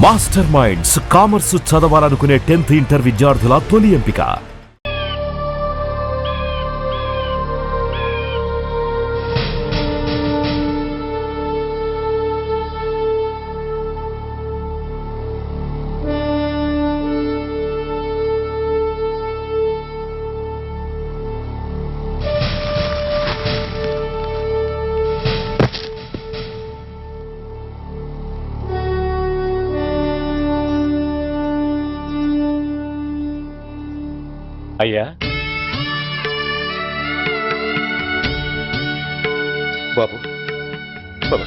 Master minds commerce చదవాలనుకునే 10th inter విద్యార్థుల తొలి ఎంపిక. అయ్యా బాబు బాబు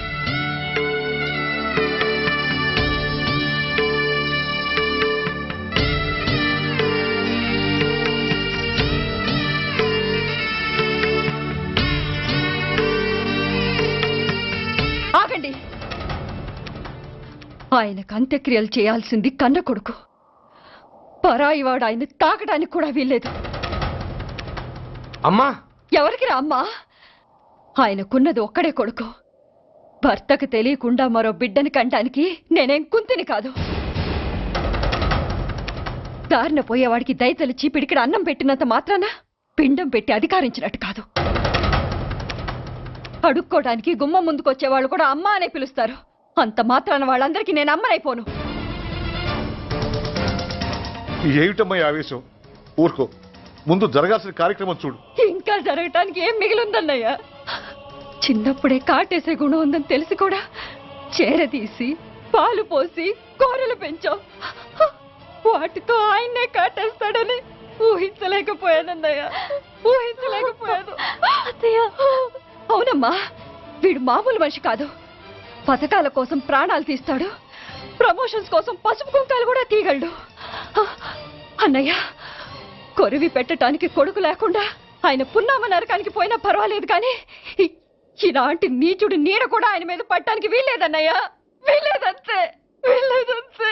ఆగండి. ఆయనకు అంత్యక్రియలు చేయాల్సింది కన్న కొడుకు. పరాయివాడు ఆయన తాకడానికి కూడా వీల్లేదు. అమ్మా ఎవరికి రా అమ్మా? ఆయనకున్నది ఒక్కడే కొడుకు. భర్తకు తెలియకుండా మరో బిడ్డని కంటానికి నేనేం కుంతిని కాదు. దారిన పోయేవాడికి దయతలిచి పిడికిడ అన్నం పెట్టినంత మాత్రాన పిండం పెట్టి అధికారించినట్టు కాదు. అడుక్కోవడానికి గుమ్మం ముందుకొచ్చేవాళ్ళు కూడా అమ్మ అనే పిలుస్తారు. అంత మాత్రాన వాళ్ళందరికీ నేను అమ్మనైపోను. ఏమిటమ్మా ఆవేశం? ఊరుకో, ముందు జరగాల్సిన కార్యక్రమం చూడు. ఇంకా జరగటానికి ఏం మిగిలిందన్నయ్య? చిన్నప్పుడే కాటేసే గుణం ఉందని తెలిసి కూడా చేరదీసి పాలు పోసి కూరలు పెంచాం. వాటితో ఆయన్నే కాటేస్తాడని ఊహించలేకపోయానన్నయ్య, ఊహించలేకపోయాను. అవునమ్మా, వీడు మామూలు మనిషి కాదు. పథకాల కోసం ప్రాణాలు తీస్తాడు, ప్రమోషన్స్ కోసం పసుపు కుంకాలు కూడా తీయగలడు. అన్నయ్య, కొరివి పెట్టడానికి కొడుకు లేకుండా ఆయన పున్నామ నరకానికి పోయినా పర్వాలేదు, కానీ ఇలాంటి నీచుడు నీడ కూడా ఆయన మీద పట్టడానికి వీల్లేదన్నయ్య, వీల్లేదంతే, వీల్లేదంతే.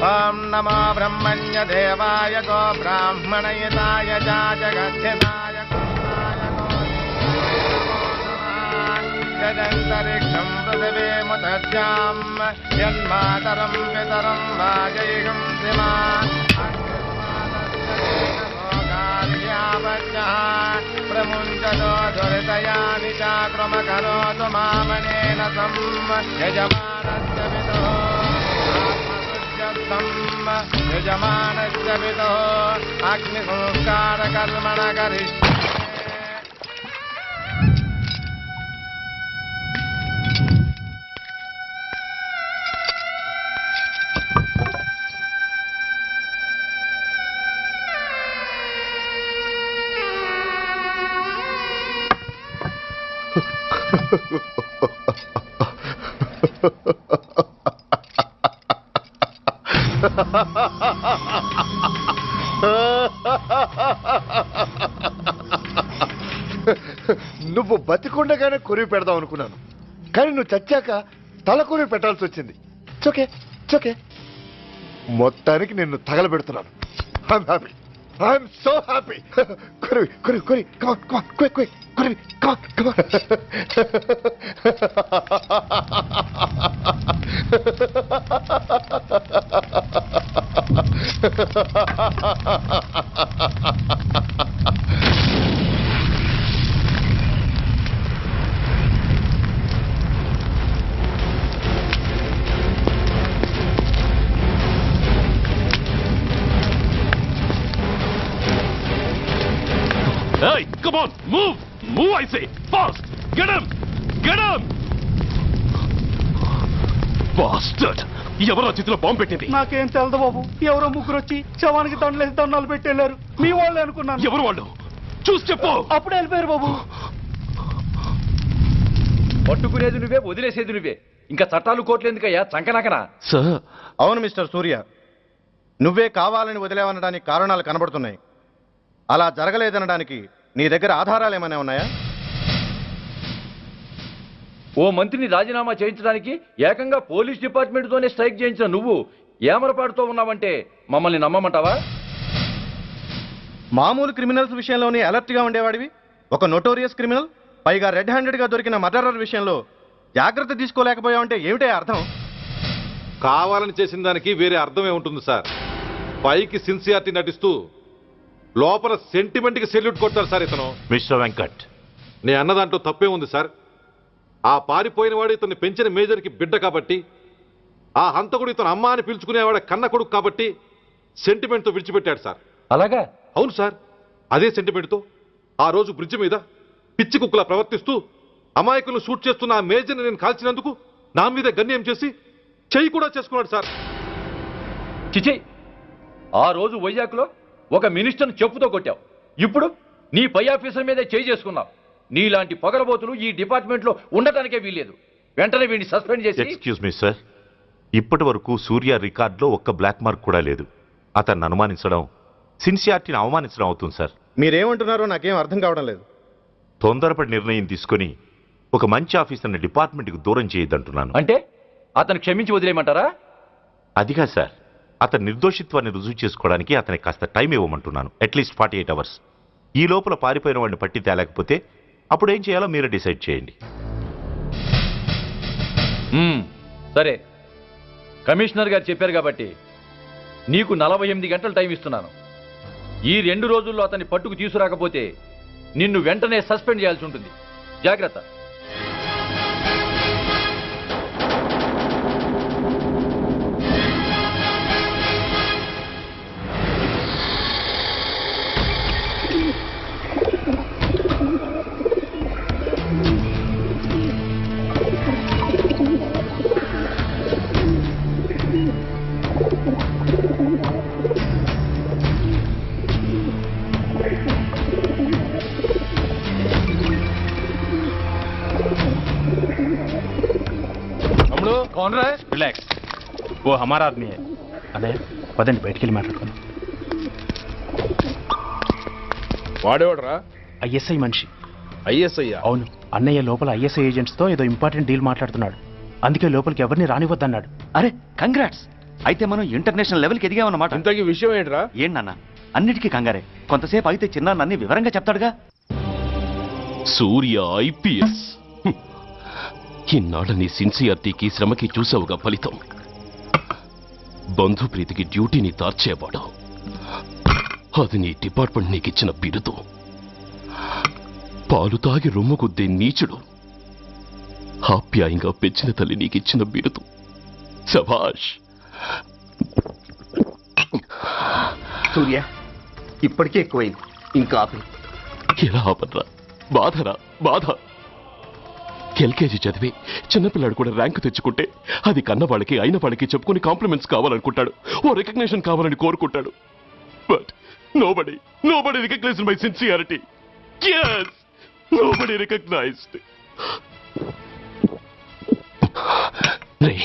ఓం నమో బ్రహ్మణ్య దేవాయ గో బ్రాహ్మణయతాయ జగద్ధితాయ యదంతరిక్షం పృథివీముదజ్జాం యన్మాతరం పితరం వాజయిహం శ్రీమాన్ ప్రముంచతో దురితయాని చాక్రమకరోతు మామనేన సం యజమానస్య విదుః యజమానస్య విదుః అగ్ని సంస్కార కర్మణ కరిష్యే. నువ్వు బతికుండగానే కొరివి పెడదాం అనుకున్నాను, కానీ నువ్వు చచ్చాక తల కొరివి పెట్టాల్సి వచ్చింది. చోకే చోకే, మొత్తానికి నిన్ను తగలబెడుతున్నాను. I'm happy, I'm so happy. కొరివి కొరివి కొరివి, కమాన్ కమాన్, క్విక్ క్విక్, కొరివి, come on come on. Come on, move! Move, I say! Fast! Get him! Get him! Bastard! ఎవరో చేతిలో బాంబు పెట్టింది? నాకేం తెలదు బాబు. ఎవరో ముగ్గురు వచ్చి శవానికి దండలేసి దండాలు పెట్టి వెళ్ళారు. మీ వాళ్ళే అనుకున్నాను. ఎవరు వాళ్ళు? చూసి చెప్పు. అప్పుడే వెళ్ళిపోయారు బాబు. పట్టుకునేది నువ్వే, వదిలేసేది నువ్వే. ఇంకా చట్టాలు కోర్టులు ఎందుకయ్యా చంకనాకనా? సార్, అవును మిస్టర్ సూర్య, నువ్వే కావాలని వదిలేవనడానికి కారణాలు కనబడుతున్నాయి. అలా జరగలేదనడానికి నీ దగ్గర ఆధారాలు ఏమైనా ఉన్నాయా? ఓ మంత్రిని రాజీనామా చేయించడానికి ఏకంగా పోలీస్ డిపార్ట్మెంట్తోనే స్ట్రైక్ చేయించిన నువ్వు ఏమరపాటుతో ఉన్నావంటే మమ్మల్ని నమ్మమంటావా? మామూలు క్రిమినల్స్ విషయంలోనే అలర్ట్గా ఉండేవాడివి, ఒక నోటోరియస్ క్రిమినల్, పైగా రెడ్ హ్యాండెడ్గా దొరికిన మర్డరర్ విషయంలో జాగ్రత్త తీసుకోలేకపోయావంటే ఏమిటే అర్థం? కావాలని చేసిన దానికి వేరే అర్థమే ఉంటుంది సార్. పైకి సిన్సియారిటీ నటిస్తూ లోపల సెంటిమెంట్కి సెల్యూట్ కొడతారు సార్ ఇతను. మిస్టర్ వెంకట్, నే అన్న దాంట్లో తప్పే ఉంది సార్. ఆ పారిపోయిన వాడు ఇతన్ని పెంచిన మేజర్కి బిడ్డ కాబట్టి, ఆ హంతకుడు ఇతను అమ్మ అని పిలుచుకునేవాడు కన్న కొడుకు కాబట్టి సెంటిమెంట్తో విడిచిపెట్టాడు సార్. అలాగా? అవును సార్, అదే సెంటిమెంట్తో ఆ రోజు బ్రిడ్జ్ మీద పిచ్చి కుక్కలా ప్రవర్తిస్తూ అమాయకులను షూట్ చేస్తున్న ఆ మేజర్ని నేను కాల్చినందుకు నా మీద గన్యం చేసి చెయ్యి కూడా చేసుకున్నాడు సార్. చిచి, ఆ రోజు వైజాగ్లో ఒక మినిస్టర్ని చెప్పుతో కొట్టావు, ఇప్పుడు నీ పై ఆఫీసర్ మీదే చేయి చేసుకున్నావు. నీలాంటి పొగరబోతులు ఈ డిపార్ట్మెంట్లో ఉండటానికే వీల్లేదు. వెంటనే వీడిని సస్పెండ్ చేసి. ఎక్స్క్యూజ్ మీ సార్, ఇప్పటి వరకు సూర్య రికార్డులో ఒక్క బ్లాక్ మార్క్ కూడా లేదు. అతన్ని అనుమానించడం సిన్సియారిటీని అవమానించడం అవుతుంది సార్. మీరేమంటున్నారో నాకేం అర్థం కావడం లేదు. తొందరపడి నిర్ణయం తీసుకొని ఒక మంచి ఆఫీసర్ని డిపార్ట్మెంట్కి దూరం చేయొద్దంటున్నాను. అంటే అతను క్షమించి వదిలేయమంటారా? అదిగా సార్, అతని నిర్దోషిత్వాన్ని రుజువు చేసుకోవడానికి అతనికి కాస్త టైం ఇవ్వమంటున్నాను. At least 48 hours. ఈ లోపల పారిపోయిన వాడిని పట్టి తేలేకపోతే అప్పుడు ఏం చేయాలో మీరే డిసైడ్ చేయండి. సరే, కమిషనర్ గారు చెప్పారు కాబట్టి నీకు 48 గంటలు టైం ఇస్తున్నాను. ఈ 2 రోజుల్లో అతన్ని పట్టుకు తీసుకురాకపోతే నిన్ను వెంటనే సస్పెండ్ చేయాల్సి ఉంటుంది. జాగ్రత్త. कौन रहा है? रिलैक्स, वो हमारा आदमी है. అన్నయ్య పదండి బయటికి వెళ్ళి మాట్లాడుకుందాం. వాడేవాడరా? ఐఎస్ఐ మనిషి. ఐఎస్ఐ? అవును, అన్నయ్య లోపల ఐఎస్ఐ ఏజెంట్స్తో ఏదో ఇంపార్టెంట్ డీల్ మాట్లాడుతున్నాడు. అందుకే లోపలికి ఎవరిని రానివద్దన్నాడు. అరే కంగ్రాట్స్, అయితే మనం ఇంటర్నేషనల్ లెవెల్కి ఎదిగామన్నమాట. ఇంతకీ విషయం ఏంట్రా? ఏంటన్నా అన్నిటికీ కంగారే, కొంతసేపు అయితే చిన్న అన్ని వివరంగా చెప్తాడుగా. సూర్య ఐపీఎస్, ఇన్నాళ్ళ నీ సిన్సియారిటీకి శ్రమకి చూసావుగా ఫలితం. బంధుప్రీతికి డ్యూటీని తార్చేవాడు. అది నీ డిపార్ట్మెంట్ నీకిచ్చిన బిరుదు. పాలు తాగి రొమ్ము గుద్దే నీచుడు ఆప్యాయంగా పెంచిన తల్లి నీకిచ్చిన బిరుదు. శభాష్. సూర్య ఇప్పటికే ఎక్కువైంది, ఇంకా ఆపి. ఎలా ఆపర్రా? బాధరా బాధ. ఎల్కేజీ చదివి చిన్నపిల్లాడు కూడా ర్యాంకు తెచ్చుకుంటే అది కన్న వాళ్ళకి అయిన వాళ్ళకి చెప్పుకుని కాంప్లిమెంట్స్ కావాలనుకుంటాడు, ఓ రికగ్నిషన్ కావాలని కోరుకుంటాడు. But nobody recognised my sincerity. yes, nobody recognized. రే,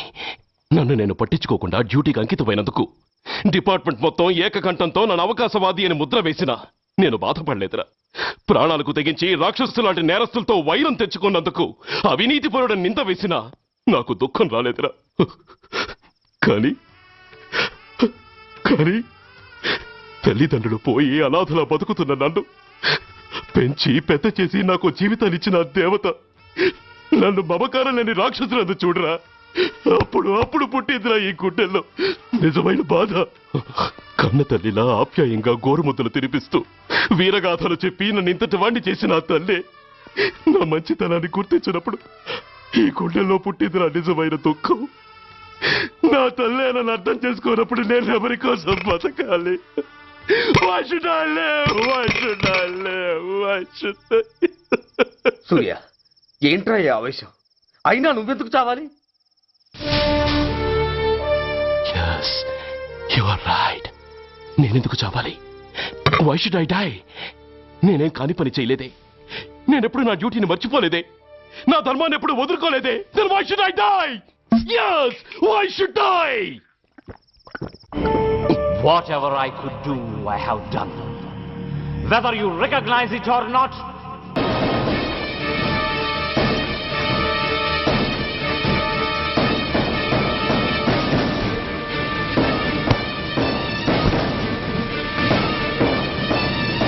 నన్ను నేను పట్టించుకోకుండా డ్యూటీకి అంకితమైనందుకు డిపార్ట్మెంట్ మొత్తం ఏకకంఠంతో నన్ను అవకాశవాది అని ముద్ర వేసినా నేను బాధపడలేదురా. ప్రాణాలకు తెగించి రాక్షసులాంటి నేరస్తులతో వైరం తెచ్చుకున్నందుకు అవినీతిపరుడని నింద వేసినా నాకు దుఃఖం రాలేదురా. కానీ తల్లిదండ్రులు పోయి అనాథలా బతుకుతున్న నన్ను పెంచి పెద్ద చేసి నాకు జీవితాన్నిచ్చిన దేవత నన్ను మమకారం లేని రాక్షసులందు చూడరా. అప్పుడు పుట్టిందిరా ఈ గుడ్డెల్లో నిజమైన బాధ. కన్న తల్లిలా ఆప్యాయంగా గోరుముద్దలు తినిపిస్తూ వీరగాథలు చెప్పి నన్ను ఇంతటి వాణ్ణి చేసిన ఆ తల్లే నా మంచితనాన్ని గుర్తించినప్పుడు ఈ గుండెల్లో పుట్టిందిరా నిజమైన దుఃఖం. నా తల్లే నన్ను అర్థం చేసుకోనప్పుడు నేను ఎవరి కోసం బతకాలి? Why should I live? Why should I live? Why should I? సూర్య ఏంట్రా ఈ ఆవేశం? అయినా నువ్వెందుకు చావాలి? Yes, you are right. నేనెందుకు చావాలి? Why should I die? నేనేం కాని పని చేయలేదే. నేనెప్పుడు నా డ్యూటీని మర్చిపోలేదే. నా ధర్మాన్ని ఎప్పుడు వదులుకోలేదే. Then why should I die? Yes, why should I? Whatever I could do, I have done. Whether you recognize it or not,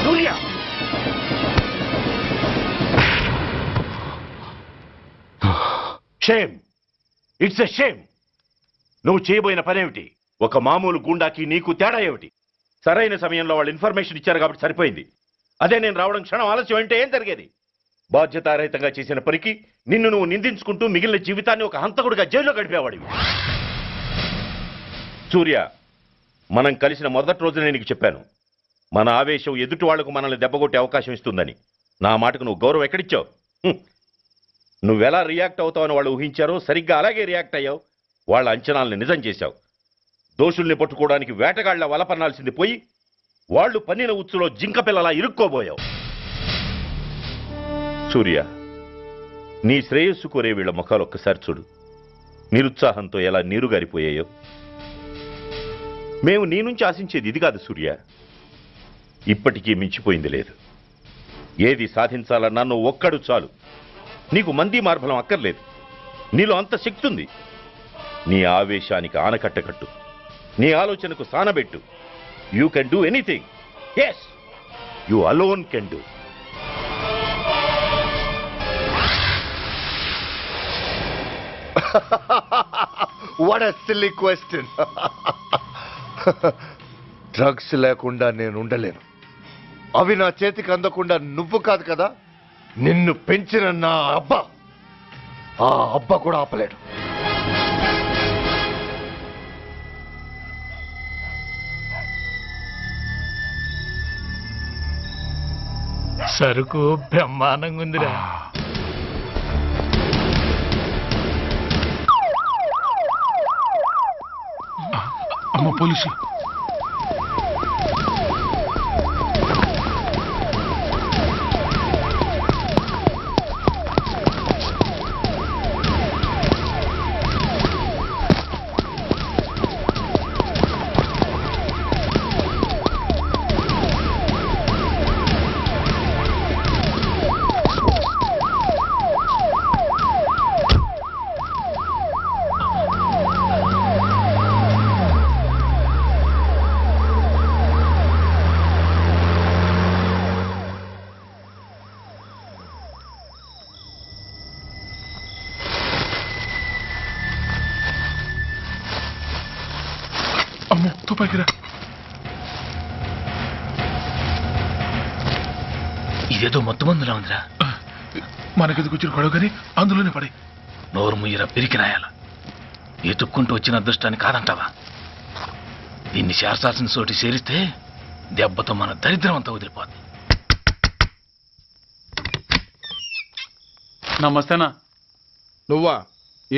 Surya shame, it's a shame. నువ్వు చేయబోయిన పనేమిటి? ఒక మామూలు గుండాకి నీకు తేడా ఏమిటి? సరైన సమయంలో వాళ్ళు ఇన్ఫర్మేషన్ ఇచ్చారు కాబట్టి సరిపోయింది. అదే నేను రావడం క్షణం ఆలస్యం అంటే ఏం జరిగేది? బాధ్యతారహితంగా చేసిన పనికి నిన్ను నువ్వు నిందించుకుంటూ మిగిలిన జీవితాన్ని ఒక హంతకుడిగా జైల్లో గడిపేవాడివి. సూర్య, మనం కలిసిన మొదటి రోజునే నీకు చెప్పాను, మన ఆవేశం ఎదుటి వాళ్లకు మనల్ని దెబ్బకొట్టే అవకాశం ఇస్తుందని. నా మాటకు నువ్వు గౌరవం ఎక్కడిచ్చావు? నువ్వెలా రియాక్ట్ అవుతావని వాళ్ళు ఊహించారో సరిగ్గా అలాగే రియాక్ట్ అయ్యావు. వాళ్ళ అంచనాల్ని నిజం చేశావు. దోషుల్ని పట్టుకోవడానికి వేటగాళ్ల వలపన్నాల్సింది పోయి వాళ్ళు పన్నిన ఉచ్చులో జింక పిల్లలా ఇరుక్కోబోయావు. సూర్య, నీ శ్రేయస్సు కోరే వీళ్ళ ముఖాలు ఒక్కసారి చూడు. నిరుత్సాహంతో ఎలా నీరుగారిపోయాయో. మేము నీ నుంచి ఆశించేది ఇది కాదు సూర్య. ఇప్పటికీ మించిపోయింది లేదు. ఏది సాధించాలన్నా నువ్వు ఒక్కడు చాలు. నీకు మంది మార్బలం అక్కర్లేదు. నీలో అంత శక్తి ఉంది. నీ ఆవేశానికి ఆనకట్ట కట్టు. నీ ఆలోచనకు సానబెట్టు. You can do anything. Yes, you alone can do. What a silly question. Drugs లేకుండా నేను ఉండలేను. అవి నా చేతికి అందకుండా నువ్వు కాదు కదా, నిన్ను పెంచిన నా అబ్బా, ఆ అబ్బా కూడా ఆపలేడు. సరుకు బ్రహ్మాండంగా ఉందిరా. అమ్మ పోలీసు. అమ్మో తుపాకిరా. ఇదేదో మొత్తం మందులా ఉందిరా. మనకెందుకు వచ్చిన గొడవ కానీ అందులోనే పడి. నోరు ముయ్యరా పిరికినాయాల. ఎతుక్కుంటూ వచ్చిన అదృష్టాన్ని కాదంటావా? దీన్ని చేర్చాల్సిన చోటి చేరిస్తే దెబ్బతో మన దరిద్రం అంతా వదిలిపోద్ది. నమస్తేనా. నువ్వా?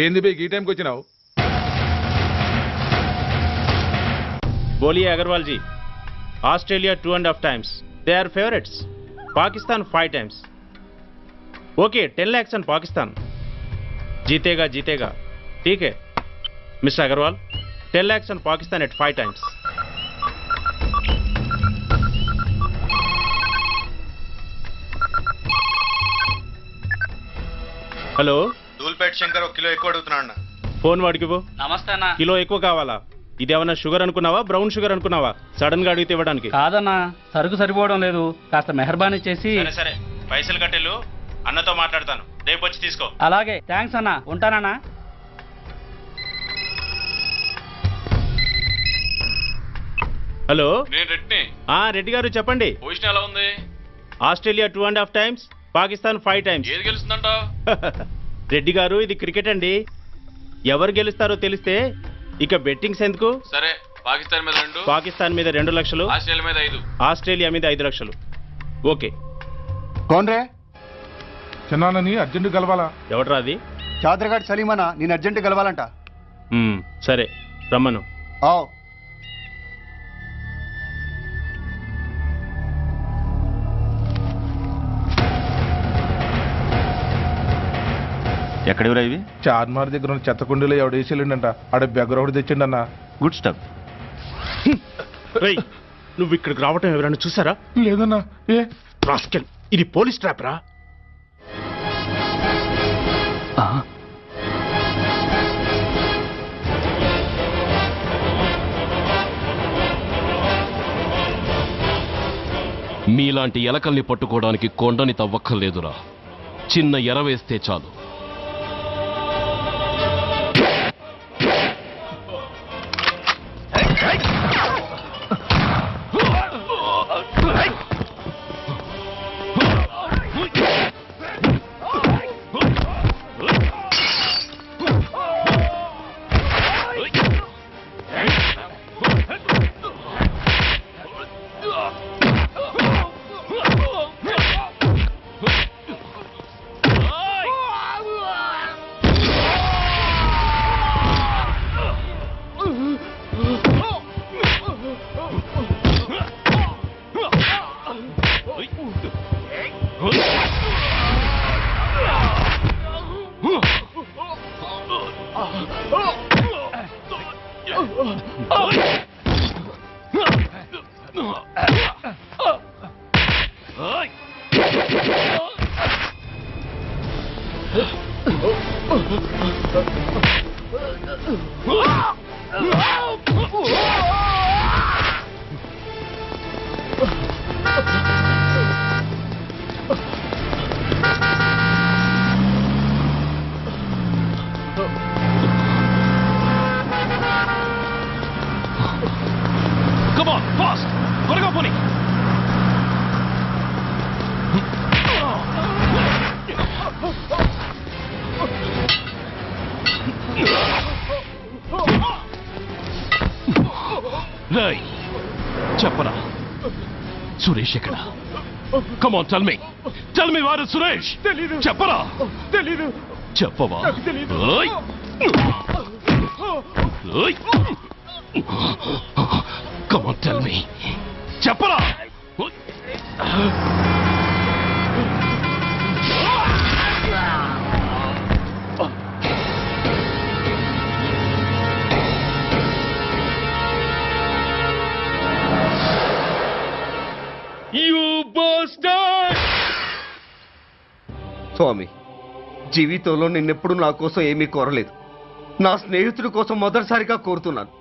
ఏంది బే ఈ టైంకి వచ్చినావు? बोलिए Agarwal ji. Australia 2.5 times. They are favorites. Pakistan 5 times. Okay, 10 lakhs on Pakistan. जीतेगा जीतेगा. ठीक है mister Agarwal. 10 lakhs on Pakistan at 5 times. Hello, Dhoolpet Shankar ఒక కిలో ఎక్కువ అడుగుతున్నాడు. ఫోన్ వాడికి పో. నమస్తే అన్న. కిలో ఎక్కువ కావాలా? ఇదేమన్నా షుగర్ అనుకున్నావా, బ్రౌన్ షుగర్ అనుకున్నావా? సడన్ గా అడిగితే ఇవ్వడానికి కాదన్నా, సరుకు సరిపోవడం లేదు. కాస్త మెహర్బానీ చేసి. సరే పైసలు కట్టెలు, అన్నతో మాట్లాడతాను, రేపు వచ్చి తీసుకో. అలాగే, థ్యాంక్స్ అన్న, ఉంటానన్నా. హలో, నేను రెడ్డిని. రెడ్డి గారు చెప్పండి. పొజిషన్ ఎలా ఉంది? Australia 2.5 times, Pakistan 5 times. ఏది గెలుస్తుందంట? రెడ్డి గారు, ఇది క్రికెట్ అండి. ఎవరు గెలుస్తారో తెలిస్తే ఇక బెట్టింగ్స్ ఎందుకు? సరే పాకిస్తాన్ మీద 2, పాకిస్తాన్ మీద 2 లక్షలు, ఆస్ట్రేలియా మీద 5. ఆస్ట్రేలియా మీద 5 లక్షలు. ఓకే. కోన్రే చిన్నాన్నని అర్జెంట్ కలవాలా? ఎవట్రా అది? చాదరగాడ్ సలీమనా, నేను అర్జెంట్ కలవాలంట. సరే రమ్మను. ఎక్కడెవరా ఇవి? చార్మార్ దగ్గర ఉన్న చెత్తకుండీలో ఎవడు వేసేళ్ళంట. ఆడ బెగ్గర ఒకటి తెచ్చిండన్న. Good stuff. నువ్వు ఇక్కడికి రావటం ఎవరైనా చూసారా? లేదన్నా. ఏ రాస్కెల్, ఇది పోలీస్ ట్రాప్ రా. మీలాంటి ఎలకల్ని పట్టుకోవడానికి కొండని తవ్వక్కర్లేదురా, చిన్న ఎర వేస్తే చాలు. Come on, fast! త్వరగా పోనీ. రేయ్, చెప్పరా సురేష్ ఎక్కడ? Come on, tell me. Tell me where is Suresh? తెలీదు. చెప్పరా? తెలీదు. చెప్పవా? ఓయ్. ఓయ్. Come on, tell me. చెప్పరా? You bastard! స్వామి, జీవితంలో నిన్నెప్పుడు నా కోసం ఏమీ కోరలేదు. నా స్నేహితుడి కోసం మొదటిసారిగా కోరుతున్నాను.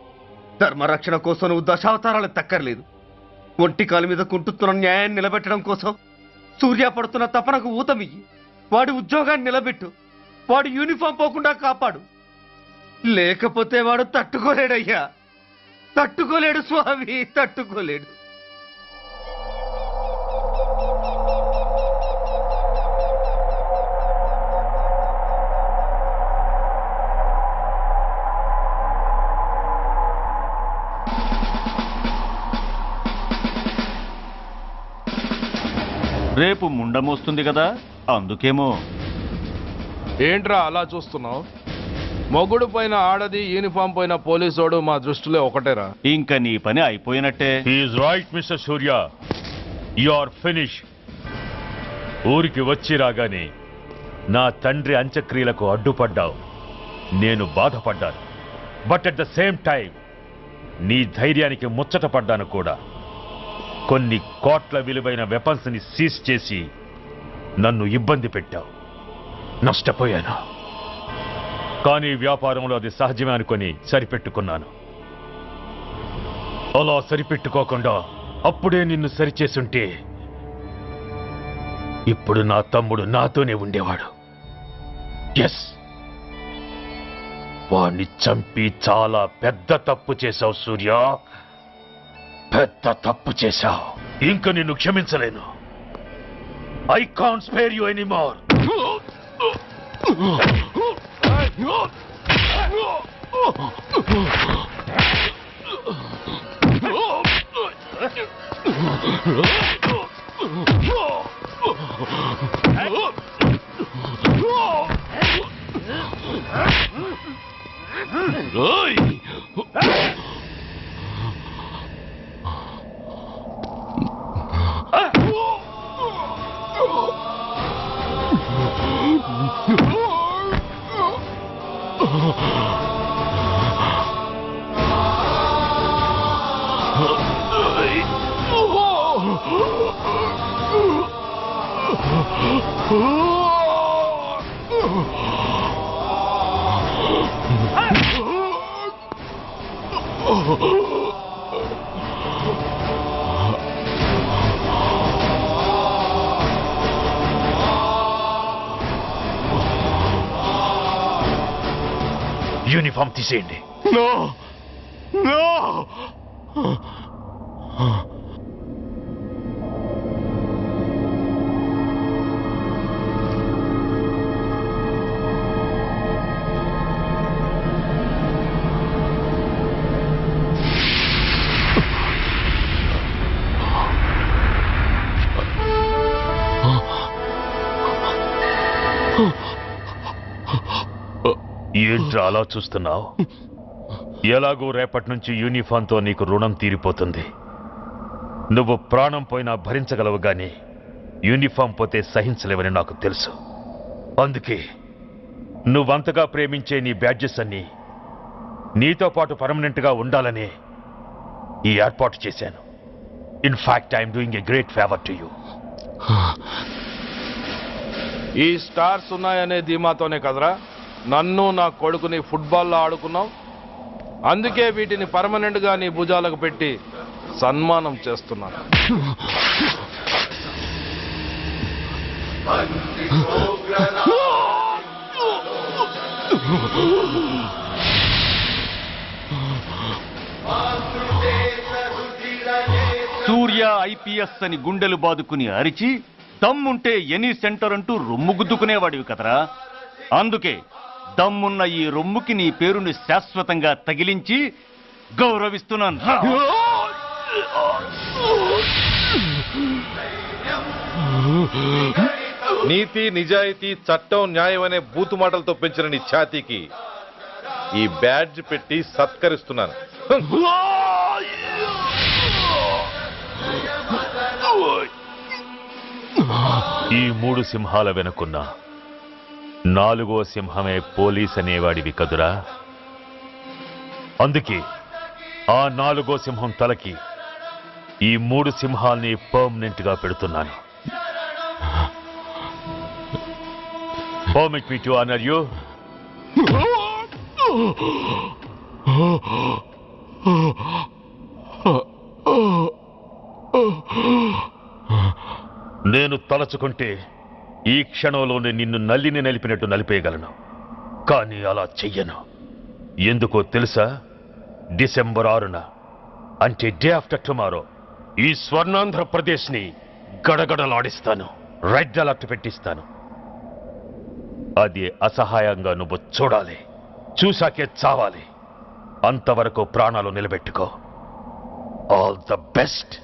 ధర్మరక్షణ కోసం నువ్వు దశావతారాలు తక్కర్లేదు. ఒంటి కాలు మీద కుంటుతున్న న్యాయాన్ని నిలబెట్టడం కోసం సూర్య పడుతున్న తపనకు ఊతమియ్యి. వాడి ఉద్యోగాన్ని నిలబెట్టు. వాడు యూనిఫామ్ పోకుండా కాపాడు. లేకపోతే వాడు తట్టుకోలేడయ్యా, తట్టుకోలేడు స్వామి, తట్టుకోలేడు. రేపు ముండమొస్తుంది కదా, అందుకేమో. ఏంట్రా అలా చూస్తున్నావు? మొగుడు పైన ఆడది, యూనిఫామ్ పైన పోలీసోడు మా దృష్టిలో ఒకటేరా. ఇంకా నీ పని అయిపోయినట్టే. Is right mister Surya, you are finish. ఊరికి వచ్చి రాగానే నా తండ్రి అంత్యక్రియలకు అడ్డుపడ్డావు. నేను బాధపడ్డాను. But at the same time నీ ధైర్యానికి ముచ్చటపడ్డాను కూడా. కొన్ని కోట్ల విలువైన వెపన్స్ ని సీజ్ చేసి నన్ను ఇబ్బంది పెట్టావు. నష్టపోయాను. కానీ వ్యాపారంలో అది సహజమే అనుకొని సరిపెట్టుకున్నాను. అలా సరిపెట్టుకోకుండా అప్పుడే నిన్ను సరిచేసుంటే ఇప్పుడు నా తమ్ముడు నాతోనే ఉండేవాడు. ఎస్, వాణ్ణి చంపి చాలా పెద్ద తప్పు చేశావు సూర్య, పెద్ద తప్పు చేశావు. ఇంక నిన్ను క్షమించలేను. I can't spare you anymore. Uniform తీసేయండి. ఏంట్రా అలా చూస్తున్నావు? ఎలాగో రేపటి నుంచి యూనిఫామ్తో నీకు రుణం తీరిపోతుంది. నువ్వు ప్రాణం పోయినా భరించగలవు గాని యూనిఫామ్ పోతే సహించలేవని నాకు తెలుసు. అందుకే నువ్వంతగా ప్రేమించే నీ బ్యాడ్జెస్ అన్నీ నీతో పాటు పర్మనెంట్గా ఉండాలని ఈ ఏర్పాటు చేశాను. In fact I'm doing a great favour to you. ఈ స్టార్స్ ఉన్నాయనే ధీమాతోనే కదరా నన్ను నా కొడుకుని ఫుట్బాల్లో ఆడుకున్నావు. అందుకే వీటిని పర్మనెంట్గా నీ భుజాలకు పెట్టి సన్మానం చేస్తున్నాను. సూర్య ఐపీఎస్ అని గుండెలు బాదుకుని అరిచి దమ్ముంటే ఎనీ సెంటర్ అంటూ రొమ్ము గుద్దుకునేవాడివి కదరా. అందుకే దమ్మున్న ఈ రొమ్ముకి నీ పేరుని శాశ్వతంగా తగిలించి గౌరవిస్తున్నాను. నీతి, నిజాయితీ, చట్టం, న్యాయం అనే బూతు మాటలతో పెంచిన నీ ఛాతీకి ఈ బ్యాడ్జ్ పెట్టి సత్కరిస్తున్నాను. ఈ 3 సింహాల వెనుకున్న 4వ సింహమే పోలీస్ అనేవాడివి కదురా. అందుకే ఆ 4వ సింహం తలకి ఈ 3 సింహాల్ని పర్మనెంట్ గా పెడుతున్నాను. Permit me to honor you. నేను తలచుకుంటే ఈ క్షణంలోనే నిన్ను నల్లిని నలిపినట్టు నలిపేయగలను. కానీ అలా చెయ్యను. ఎందుకో తెలుసా? డిసెంబర్ 6న అంటే డే ఆఫ్టర్ టుమారో ఈ స్వర్ణాంధ్రప్రదేశ్ని గడగడలాడిస్తాను. రెడ్ అలర్ట్ పెట్టిస్తాను. అది అసహాయంగా నువ్వు చూడాలి. చూశాకే చావాలి. అంతవరకు ప్రాణాలు నిలబెట్టుకో. All the best.